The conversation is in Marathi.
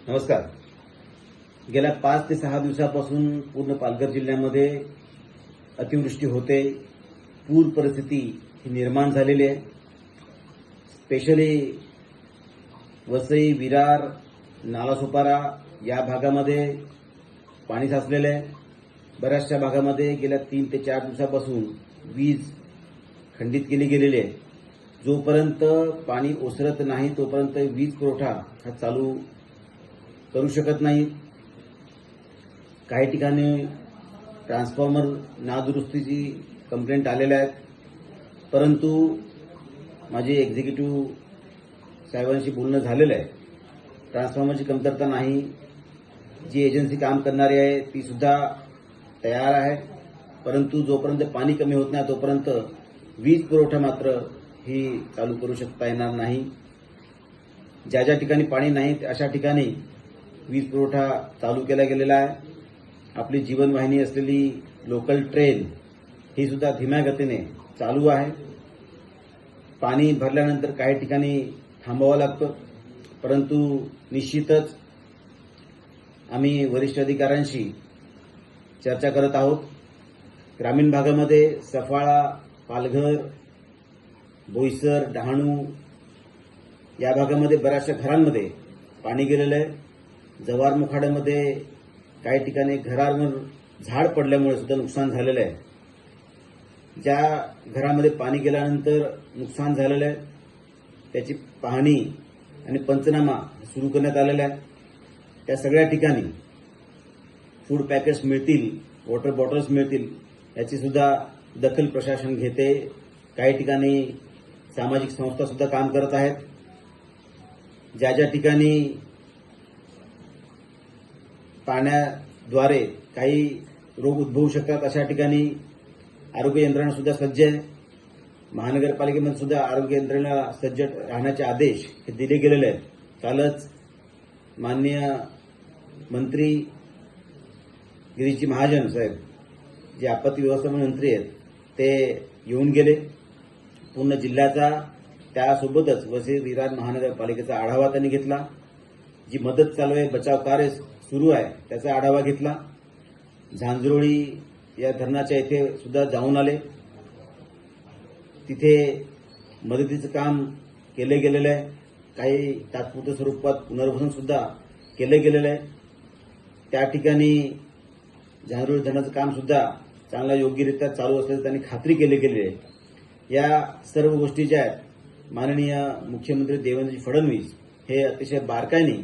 नमस्कार. गेल्या 5 ते 6 दिवसापासून पूर्ण पालघर जिल्ह्यामध्ये अतिवृष्टी होते. पूर परिस्थिती ही निर्माण झालेली आहे. स्पेशली वसई, विरार, नालासोपारा या भागामध्ये पाणी साचलेलं आहे. बऱ्याचशा भागामध्ये गेल्या 3 ते 4 दिवसापासून वीज खंडित केली गेलेली आहे. जोपर्यंत पाणी ओसरत नाही तोपर्यंत वीज पुरवठा हा चालू करू शकत नाही. काही ठिकाणी ट्रान्सफॉर्मर नादुरुस्तीची कंप्लेंट आलेल्या आहेत. परंतु माझे एक्झिक्युटिव्ह साहेबांशी बोलणं झालेलं आहे. ट्रान्सफॉर्मरची कमतरता नाही. जी एजन्सी काम करणारी आहे ती सुद्धा तयार आहे. परंतु जोपर्यंत पाणी कमी होत नाही तोपर्यंत वीज पुरवठा मात्र ही चालू करू शकता येणार नाही. ज्या ज्या ठिकाणी पाणी नाही अशा ठिकाणी वीज पुरवठा चालू केला गेलेला आहे. आपली जीवनवाहिनी असलेली लोकल ट्रेन ही सुद्धा धीम्या गतीने चालू आहे. पाणी भरल्यानंतर काही ठिकाणी थांबावं लागतं. परंतु निश्चितच आम्ही वरिष्ठ अधिकाऱ्यांशी चर्चा करत आहोत. ग्रामीण भागामध्ये सफाळा, पालघर, बोईसर, डहाणू या भागामध्ये बऱ्याचशा घरांमध्ये पाणी गेलेलं आहे. जव्हार मुखाड्यामध्ये काही ठिकाणी घरांवर झाड पडल्यामुळे सुद्धा नुकसान झालेलं आहे. ज्या घरामध्ये पाणी गेल्यानंतर नुकसान झालेलं आहे त्याची पाहणी आणि पंचनामा सुरू करण्यात आलेला आहे. त्या सगळ्या ठिकाणी फूड पॅकेट्स मिळतील, वॉटर बॉटल्स मिळतील याची सुद्धा दखल प्रशासन घेते. काही ठिकाणी सामाजिक संस्था सुद्धा काम करत आहेत. ज्या ज्या ठिकाणी पाण्याद्वारे काही रोग उद्भवू शकतात अशा ठिकाणी आरोग्य यंत्रणा सुद्धा सज्ज आहे. महानगरपालिकेमध्ये सुद्धा आरोग्य यंत्रणेला सज्ज राहण्याचे आदेश हे दिले गेलेले आहेत. कालच माननीय मंत्री गिरीजी महाजन साहेब जे आपत्ती व्यवस्थापन मंत्री आहेत ते येऊन गेले. पूर्ण जिल्ह्याचा त्यासोबतच वसई विरार महानगरपालिकेचा आढावा त्यांनी घेतला. जी मदत चालू आहे, बचाव कार्य सुरू आहे त्याचा आढावा घेतला. झांझरोळी या धरणाच्या इथे सुद्धा जाऊन आले. तिथे मदतीचं काम केले गेलेलं आहे. काही तात्पुरत्या स्वरूपात पुनर्वसन सुद्धा केले गेलेलं आहे. त्या ठिकाणी झांझरोळी धरणाचं काम सुद्धा चांगला योग्यरित्या चालू असल्याचं त्यांनी खात्री केली गेली आहे. या सर्व गोष्टी ज्या आहेत माननीय मुख्यमंत्री देवेंद्रजी फडणवीस हे अतिशय बारकाईने